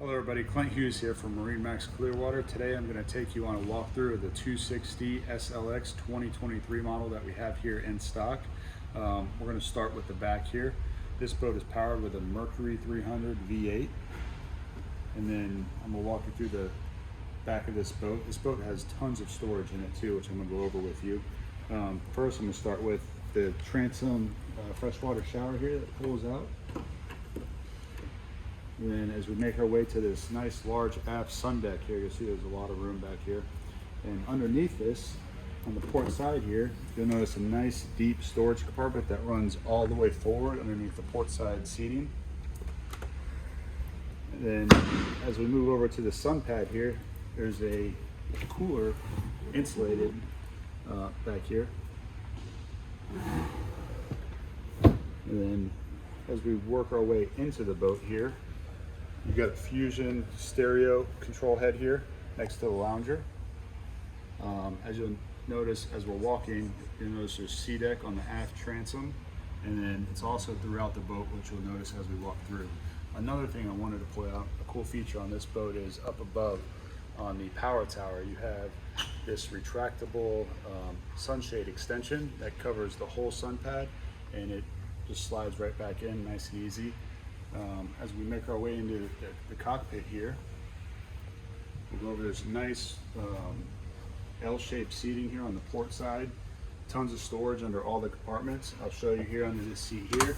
Hello everybody, Clint Hughes here from MarineMax Clearwater. Today I'm going to take you on a walkthrough of the 260 SLX 2023 model that we have here in stock. We're going to start with the back here. This boat is powered with a Mercury 300 V8. And then I'm going to walk you through the back of this boat. This boat has tons of storage in it too, which I'm going to go over with you. First I'm going to start with the transom freshwater shower here that pulls out. And then as we make our way to this nice large aft sun deck here, you'll see there's a lot of room back here. And underneath this, on the port side here, you'll notice a nice deep storage compartment that runs all the way forward underneath the port side seating. And then as we move over to the sun pad here, there's a cooler insulated back here. And then as we work our way into the boat here, you've got a Fusion stereo control head here next to the lounger. As you'll notice as we're walking, you'll notice there's SeaDeck on the aft transom, and then it's also throughout the boat, which you'll notice as we walk through. Another thing I wanted to point out, a cool feature on this boat is up above on the power tower, you have this retractable sunshade extension that covers the whole sun pad, and it just slides right back in nice and easy. As we make our way into the cockpit here, we'll go over this nice L-shaped seating here on the port side. Tons of storage under all the compartments. I'll show you here under this seat here.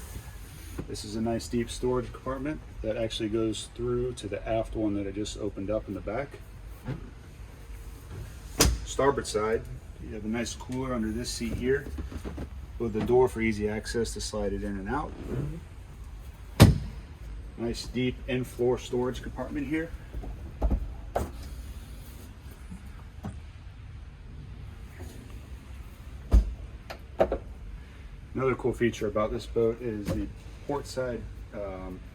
This is a nice deep storage compartment that actually goes through to the aft one that I just opened up in the back. Starboard side, you have a nice cooler under this seat here with the door for easy access to slide it in and out. Nice deep in-floor storage compartment here. Another cool feature about this boat is the port side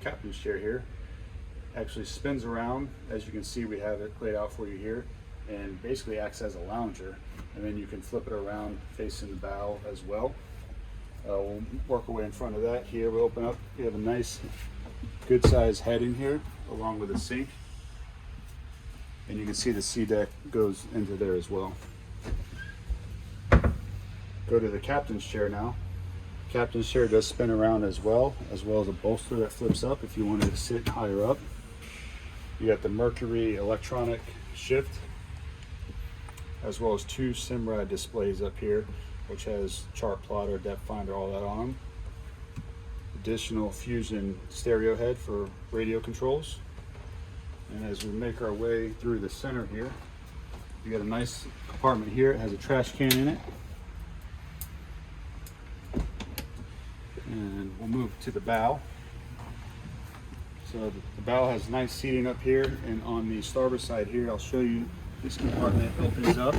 captain's chair here actually spins around. As you can see, we have it laid out for you here, and basically acts as a lounger, and then you can flip it around facing the bow as well. We'll work our way in front of that. Here we open up, we have a nice good size head in here along with a sink, and you can see the SeaDeck goes into there as well. Go to the captain's chair now. Captain's chair does spin around as well as a bolster that flips up if you wanted to sit higher up. You got the Mercury electronic shift, as well as two Simrad displays up here, which has chart plotter, depth finder, all that on them. Additional Fusion stereo head for radio controls. And as we make our way through the center here, you got a nice compartment here. It has a trash can in it. And we'll move to the bow. So the bow has nice seating up here, and on the starboard side here, I'll show you this compartment opens up.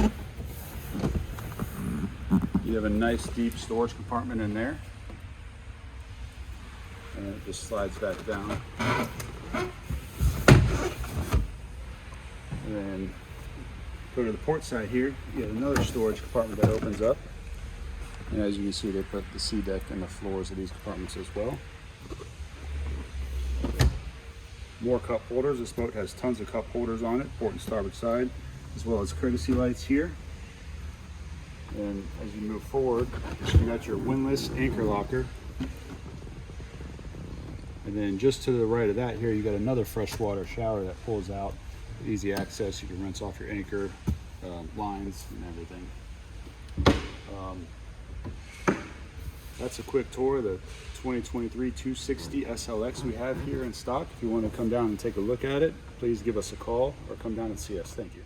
You have a nice deep storage compartment in there, and it just slides back down. And then go to the port side here, you have another storage compartment that opens up. And as you can see, they put the SeaDeck in the floors of these compartments as well. More cup holders. This boat has tons of cup holders on it, port and starboard side, as well as courtesy lights here. And as you move forward, you got your windlass anchor locker. And then just to the right of that here, you got another freshwater shower that pulls out. Easy access, you can rinse off your anchor lines and everything. That's a quick tour of the 2023 260 SLX we have here in stock. If you want to come down and take a look at it, please give us a call or come down and see us. Thank you.